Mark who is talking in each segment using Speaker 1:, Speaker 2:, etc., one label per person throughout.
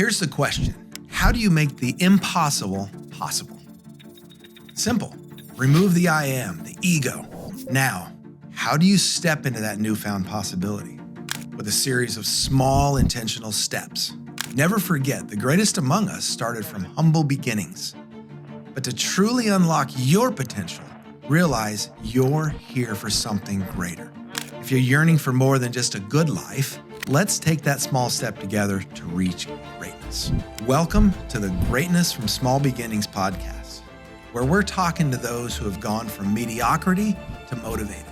Speaker 1: Here's the question. How do you make the impossible possible? Simple. Remove the I am, the ego. Now, how do you step into that newfound possibility? With a series of small intentional steps. Never forget, the greatest among us started from humble beginnings. But to truly unlock your potential, realize you're here for something greater. If you're yearning for more than just a good life, let's take that small step together to reach greatness. Welcome to the Greatness from Small Beginnings podcast, where we're talking to those who have gone from mediocrity to motivated,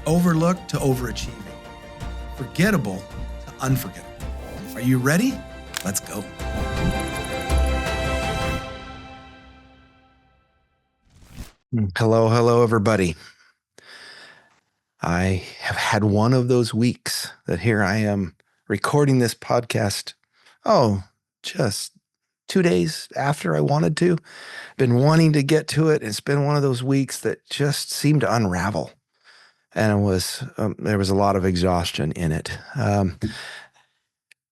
Speaker 1: overlooked to overachieving, forgettable to unforgettable. Are you ready? Let's go. Hello, everybody. I have had one of those weeks that here I am recording this podcast. Just 2 days after I wanted to. Been wanting to get to it. It's been one of those weeks that just seemed to unravel. And there was a lot of exhaustion in it.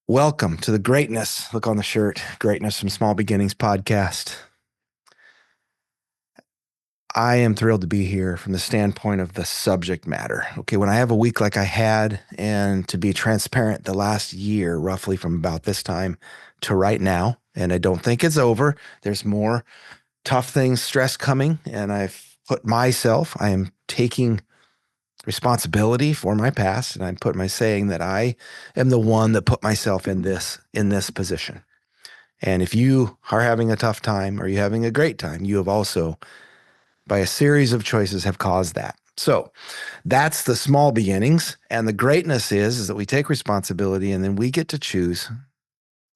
Speaker 1: Welcome to the Greatness. Look on the shirt, Greatness from Small Beginnings podcast. I am thrilled to be here from the standpoint of the subject matter. Okay, when I have a week like I had, and to be transparent, the last year, roughly from about this time to right now, and I don't think it's over. There's more tough things, stress coming, and I am taking responsibility for my past, and I'm saying that I am the one that put myself in this position. And if you are having a tough time or you're having a great time, you have also, by a series of choices, have caused that. So that's the small beginnings. And the greatness is that we take responsibility and then we get to choose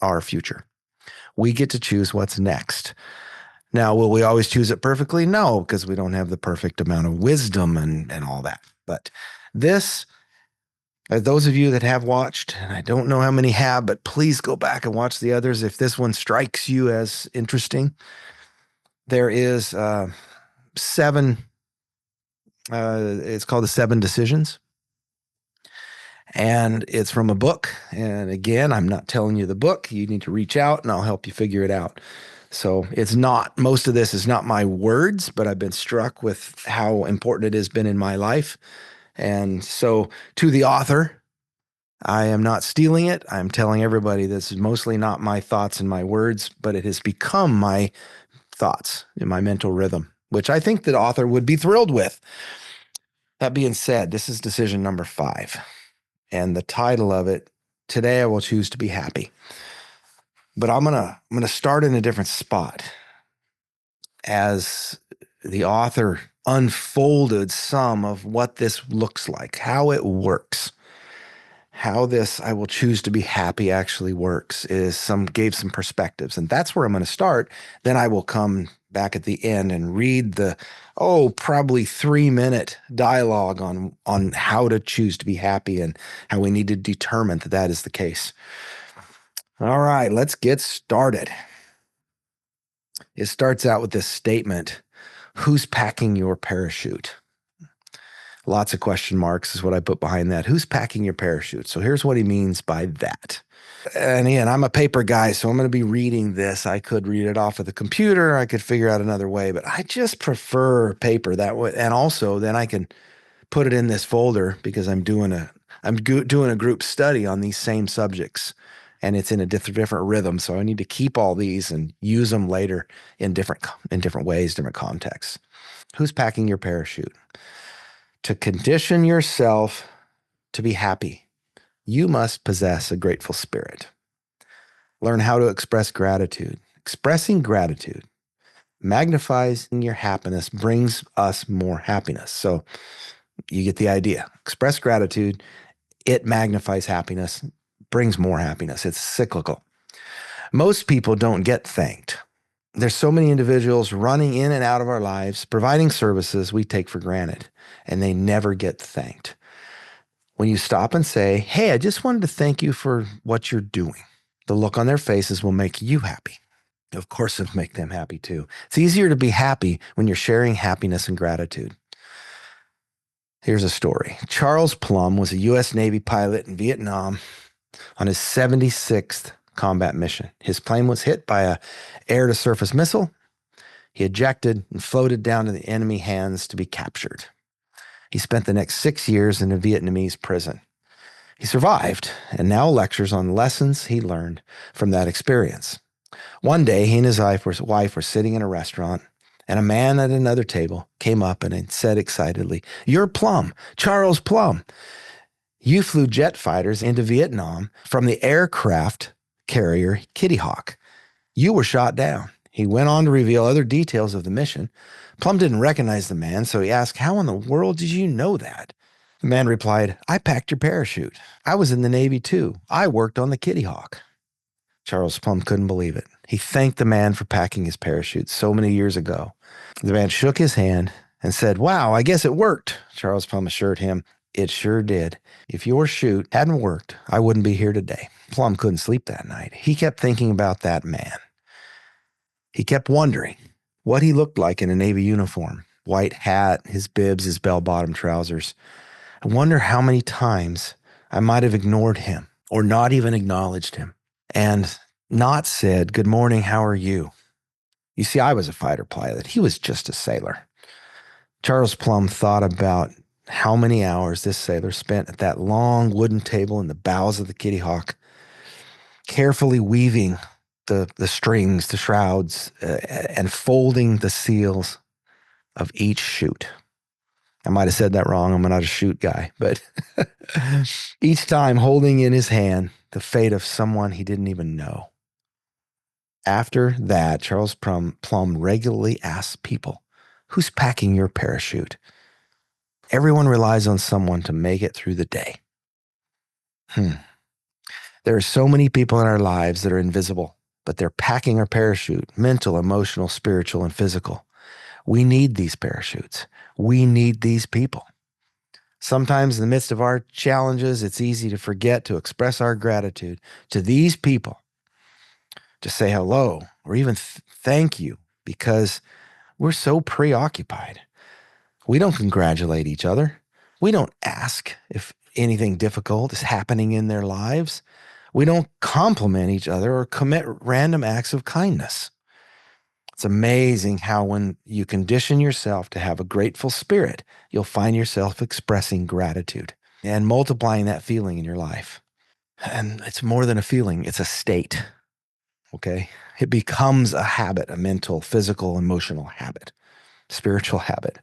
Speaker 1: our future. We get to choose what's next. Now, will we always choose it perfectly? No, because we don't have the perfect amount of wisdom and all that. But this, those of you that have watched, and I don't know how many have, but please go back and watch the others if this one strikes you as interesting. There is seven, it's called the 7 Decisions. And it's from a book. And again, I'm not telling you the book. You need to reach out and I'll help you figure it out. So most of this is not my words, but I've been struck with how important it has been in my life. And so to the author, I am not stealing it. I'm telling everybody this is mostly not my thoughts and my words, but it has become my thoughts in my mental rhythm, which I think the author would be thrilled with. That being said, this is decision number 5. And the title of it, Today I Will Choose to Be Happy. But I'm gonna start in a different spot. As the author unfolded some of what this looks like, how it works, how this I will choose to be happy actually works, gave some perspectives. And that's where I'm going to start. Then I will come back at the end and read the, probably 3-minute dialogue on how to choose to be happy and how we need to determine that that is the case. All right, let's get started. It starts out with this statement, who's packing your parachute? Lots of question marks is what I put behind that. Who's packing your parachute? So here's what he means by that. And again, I'm a paper guy, so I'm going to be reading this. I could read it off of the computer. I could figure out another way, but I just prefer paper that way. And also then I can put it in this folder because I'm doing a group study on these same subjects. And it's in a different rhythm. So I need to keep all these and use them later in different ways, different contexts. Who's packing your parachute? To condition yourself to be happy, you must possess a grateful spirit. Learn how to express gratitude. Expressing gratitude magnifies your happiness, brings us more happiness. So you get the idea. Express gratitude, it magnifies happiness, brings more happiness. It's cyclical. Most people don't get thanked. There's so many individuals running in and out of our lives, providing services we take for granted, and they never get thanked. When you stop and say, hey, I just wanted to thank you for what you're doing, the look on their faces will make you happy. Of course, it'll make them happy too. It's easier to be happy when you're sharing happiness and gratitude. Here's a story. Charles Plum was a U.S. Navy pilot in Vietnam on his 76th combat mission. His plane was hit by a air-to-surface missile. He ejected and floated down to the enemy hands to be captured. He spent the next 6 years in a Vietnamese prison. He survived and now lectures on lessons he learned from that experience. One day, he and his wife were sitting in a restaurant, and a man at another table came up and said excitedly, "You're Plum, Charles Plum. You flew jet fighters into Vietnam from the aircraft carrier Kitty Hawk. You were shot down." He went on to reveal other details of the mission. Plum didn't recognize the man, so he asked, "How in the world did you know that?" The man replied, "I packed your parachute. I was in the Navy too. I worked on the Kitty Hawk." Charles Plum couldn't believe it. He thanked the man for packing his parachute so many years ago. The man shook his hand and said, "Wow, I guess it worked." Charles Plum assured him, "It sure did. If your chute hadn't worked, I wouldn't be here today." Plum couldn't sleep that night. He kept thinking about that man. He kept wondering what he looked like in a Navy uniform, white hat, his bibs, his bell-bottom trousers. I wonder how many times I might have ignored him or not even acknowledged him and not said, "Good morning, how are you?" You see, I was a fighter pilot. He was just a sailor. Charles Plum thought about how many hours this sailor spent at that long wooden table in the bows of the Kitty Hawk, carefully weaving the strings, the shrouds, and folding the seals of each chute. I might have said that wrong. I'm not a chute guy, but each time holding in his hand the fate of someone he didn't even know. After that, Charles Plum regularly asks people, "Who's packing your parachute?" Everyone relies on someone to make it through the day. There are so many people in our lives that are invisible, but they're packing our parachute, mental, emotional, spiritual, and physical. We need these parachutes. We need these people. Sometimes in the midst of our challenges, it's easy to forget to express our gratitude to these people, to say hello or even thank you, because we're so preoccupied. We don't congratulate each other. We don't ask if anything difficult is happening in their lives. We don't compliment each other or commit random acts of kindness. It's amazing how when you condition yourself to have a grateful spirit, you'll find yourself expressing gratitude and multiplying that feeling in your life. And it's more than a feeling, it's a state, okay? It becomes a habit, a mental, physical, emotional habit, spiritual habit.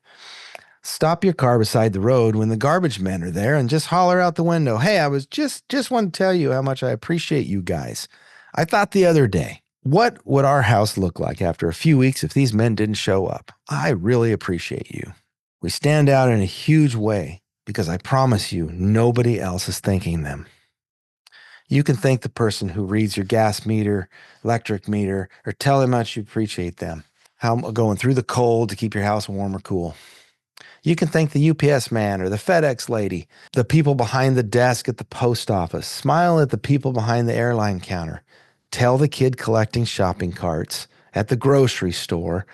Speaker 1: Stop your car beside the road when the garbage men are there and just holler out the window, "Hey, I was just want to tell you how much I appreciate you guys. I thought the other day, what would our house look like after a few weeks if these men didn't show up? I really appreciate you." We stand out in a huge way because I promise you, nobody else is thanking them. You can thank the person who reads your gas meter, electric meter, or tell them how much you appreciate them. How going through the cold to keep your house warm or cool. You can thank the UPS man or the FedEx lady, the people behind the desk at the post office. Smile at the people behind the airline counter. Tell the kid collecting shopping carts at the grocery store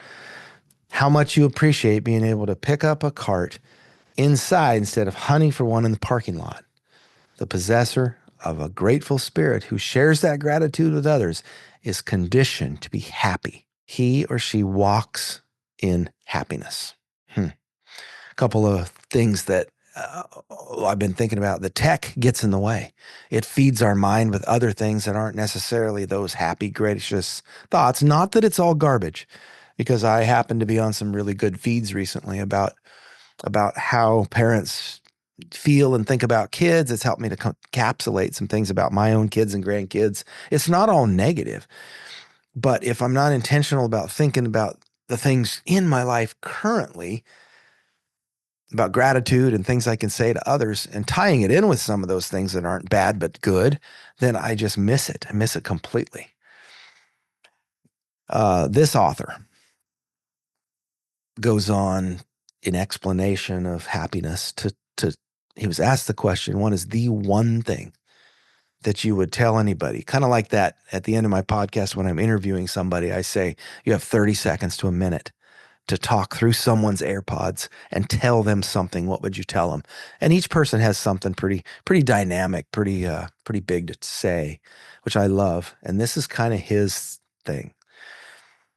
Speaker 1: how much you appreciate being able to pick up a cart inside instead of hunting for one in the parking lot. The possessor of a grateful spirit who shares that gratitude with others is conditioned to be happy. He or she walks in happiness. Couple of things that I've been thinking about. The tech gets in the way. It feeds our mind with other things that aren't necessarily those happy, gracious thoughts. Not that it's all garbage, because I happen to be on some really good feeds recently about how parents feel and think about kids. It's helped me to encapsulate some things about my own kids and grandkids. It's not all negative, but if I'm not intentional about thinking about the things in my life currently, about gratitude and things I can say to others and tying it in with some of those things that aren't bad but good, then I just miss it. I miss it completely. This author goes on in explanation of happiness to he was asked the question, what is the one thing that you would tell anybody? Kind of like that at the end of my podcast when I'm interviewing somebody, I say, you have 30 seconds to a minute to talk through someone's AirPods and tell them something, what would you tell them? And each person has something pretty dynamic, pretty big to say, which I love. And this is kind of his thing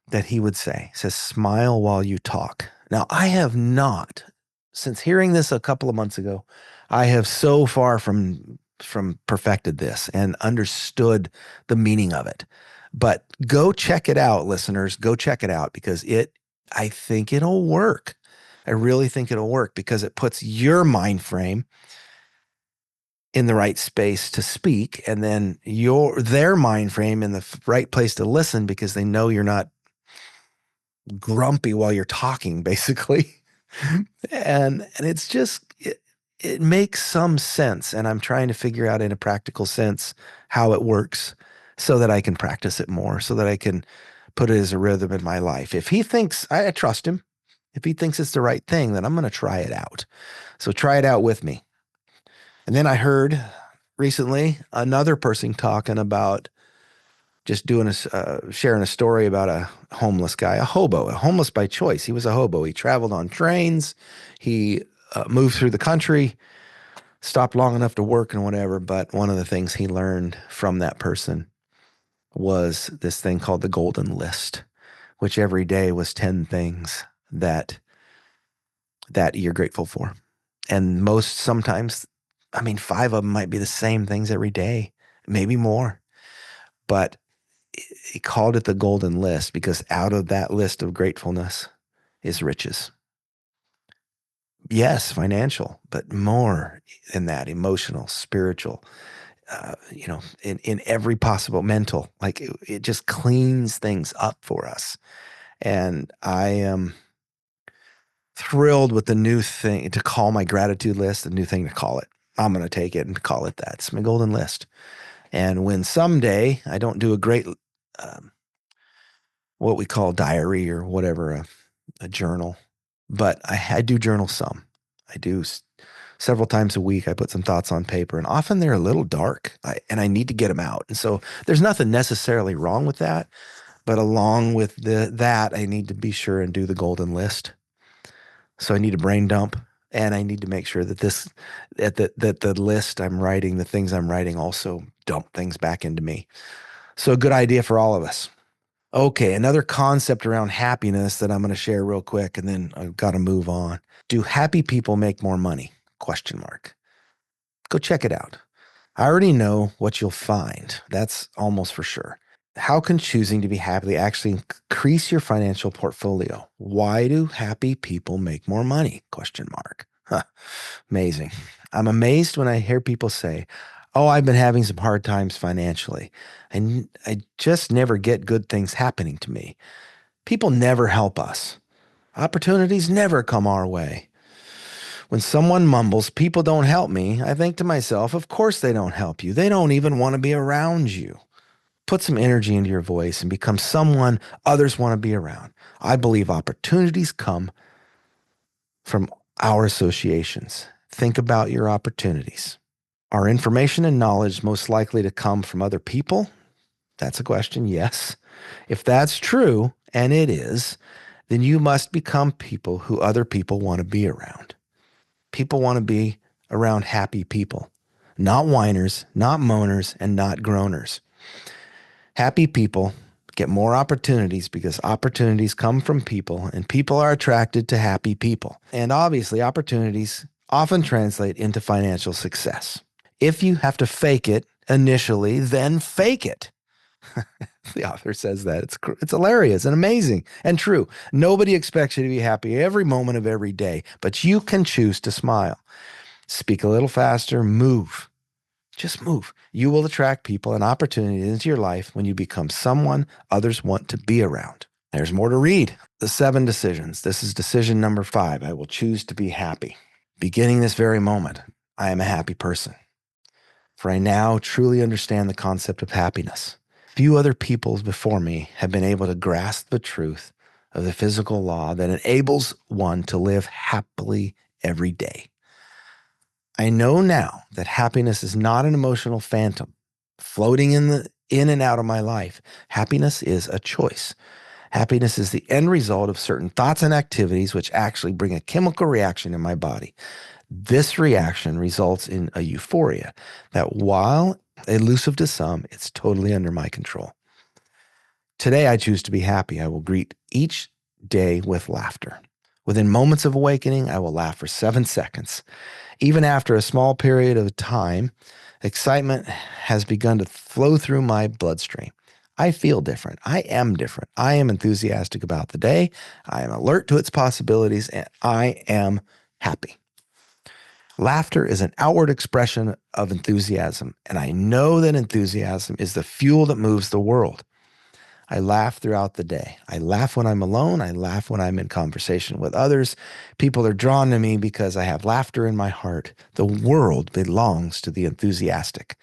Speaker 1: that he would say. He says, smile while you talk. Now, I have not, since hearing this a couple of months ago, I have so far from perfected this and understood the meaning of it. But go check it out, listeners. Go check it out because I think it'll work. I really think it'll work because it puts your mind frame in the right space to speak and then their mind frame in the right place to listen because they know you're not grumpy while you're talking, basically. And it's just it makes some sense. And I'm trying to figure out in a practical sense how it works so that I can practice it more, so that I can put it as a rhythm in my life. If he thinks I trust him, if he thinks it's the right thing, then I'm going to try it out. So try it out with me. And then I heard recently another person talking about just sharing a story about a homeless guy, a homeless by choice. He was a hobo. He traveled on trains. He moved through the country, stopped long enough to work and whatever. But one of the things he learned from that person was this thing called the golden list, which every day was 10 things that you're grateful for. And sometimes, I mean, 5 of them might be the same things every day, maybe more. But he called it the golden list because out of that list of gratefulness is riches. Yes, financial, but more than that, emotional, spiritual, in every possible mental, like it just cleans things up for us. And I am thrilled with the new thing to call my gratitude list, the new thing to call it. I'm going to take it and call it that. It's my golden list. And when someday I don't do a great, what we call diary or whatever, a journal, but I do journal some. I do several times a week. I put some thoughts on paper, and often they're a little dark, and I need to get them out. And so there's nothing necessarily wrong with that, but along with that, I need to be sure and do the golden list. So I need a brain dump, and I need to make sure that that the list I'm writing, the things I'm writing, also dump things back into me. So a good idea for all of us. Okay, another concept around happiness that I'm going to share real quick, and then I've got to move on. Do happy people make more money? Question mark. Go check it out. I already know what you'll find. That's almost for sure. How can choosing to be happy actually increase your financial portfolio? Why do happy people make more money? Question mark. Huh. Amazing. I'm amazed when I hear people say, oh, I've been having some hard times financially. And I just never get good things happening to me. People never help us. Opportunities never come our way. When someone mumbles, people don't help me, I think to myself, of course they don't help you. They don't even want to be around you. Put some energy into your voice and become someone others want to be around. I believe opportunities come from our associations. Think about your opportunities. Are information and knowledge most likely to come from other people? That's a question, yes. If that's true, and it is, then you must become people who other people want to be around. People want to be around happy people, not whiners, not moaners, and not groaners. Happy people get more opportunities because opportunities come from people, and people are attracted to happy people. And obviously, opportunities often translate into financial success. If you have to fake it initially, then fake it. The author says that. It's hilarious and amazing and true. Nobody expects you to be happy every moment of every day, but you can choose to smile. Speak a little faster, move. Just move. You will attract people and opportunities into your life when you become someone others want to be around. There's more to read. The 7 decisions. This is decision number 5. I will choose to be happy. Beginning this very moment, I am a happy person. For I now truly understand the concept of happiness. Few other peoples before me have been able to grasp the truth of the physical law that enables one to live happily every day. I know now that happiness is not an emotional phantom floating in and out of my life. Happiness is a choice. Happiness is the end result of certain thoughts and activities which actually bring a chemical reaction in my body. This reaction results in a euphoria that, while elusive to some, it's totally under my control. Today, I choose to be happy. I will greet each day with laughter. Within moments of awakening, I will laugh for 7 seconds. Even after a small period of time, excitement has begun to flow through my bloodstream. I feel different. I am different. I am enthusiastic about the day. I am alert to its possibilities, and I am happy. Laughter is an outward expression of enthusiasm, and I know that enthusiasm is the fuel that moves the world. I laugh throughout the day. I laugh when I'm alone. I laugh when I'm in conversation with others. People are drawn to me because I have laughter in my heart. The world belongs to the enthusiastic,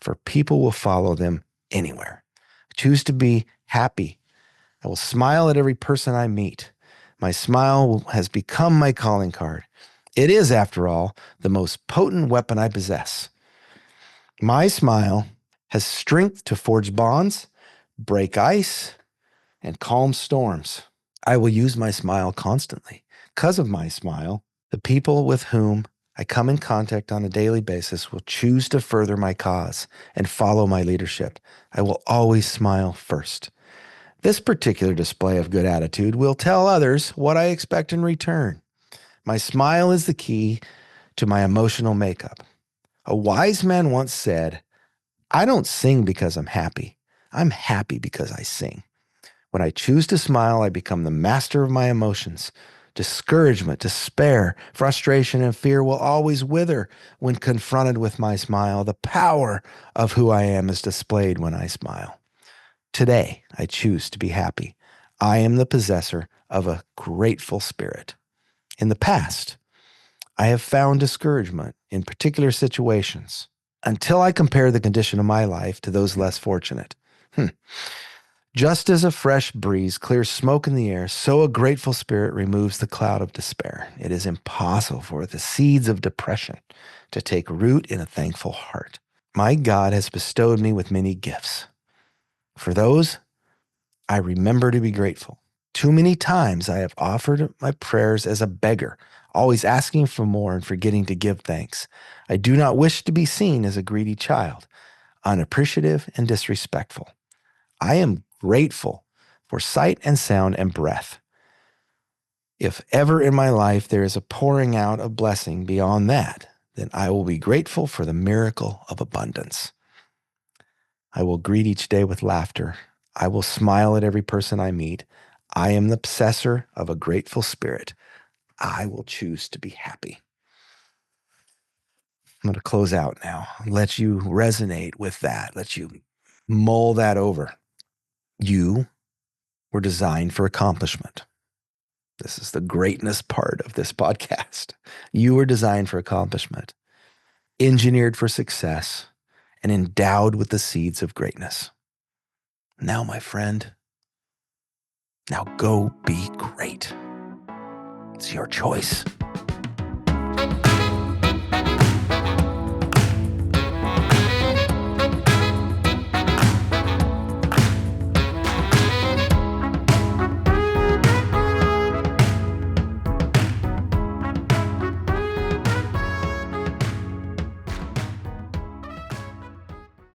Speaker 1: for people will follow them anywhere. Choose to be happy. I will smile at every person I meet. My smile has become my calling card. It is, after all, the most potent weapon I possess. My smile has strength to forge bonds, break ice, and calm storms. I will use my smile constantly. Because of my smile, the people with whom I come in contact on a daily basis will choose to further my cause and follow my leadership. I will always smile first. This particular display of good attitude will tell others what I expect in return. My smile is the key to my emotional makeup. A wise man once said, I don't sing because I'm happy. I'm happy because I sing. When I choose to smile, I become the master of my emotions. Discouragement, despair, frustration, and fear will always wither when confronted with my smile. The power of who I am is displayed when I smile. Today, I choose to be happy. I am the possessor of a grateful spirit. In the past, I have found discouragement in particular situations until I compare the condition of my life to those less fortunate. Just as a fresh breeze clears smoke in the air, so a grateful spirit removes the cloud of despair. It is impossible for the seeds of depression to take root in a thankful heart. My God has bestowed me with many gifts. For those, I remember to be grateful. Too many times I have offered my prayers as a beggar, always asking for more and forgetting to give thanks. I do not wish to be seen as a greedy child, unappreciative and disrespectful. I am grateful for sight and sound and breath. If ever in my life there is a pouring out of blessing beyond that, then I will be grateful for the miracle of abundance. I will greet each day with laughter. I will smile at every person I meet. I am the possessor of a grateful spirit. I will choose to be happy. I'm going to close out now. Let you resonate with that. Let you mull that over. You were designed for accomplishment. This is the greatness part of this podcast. You were designed for accomplishment, engineered for success, and endowed with the seeds of greatness. Now, my friend, now go be great. It's your choice.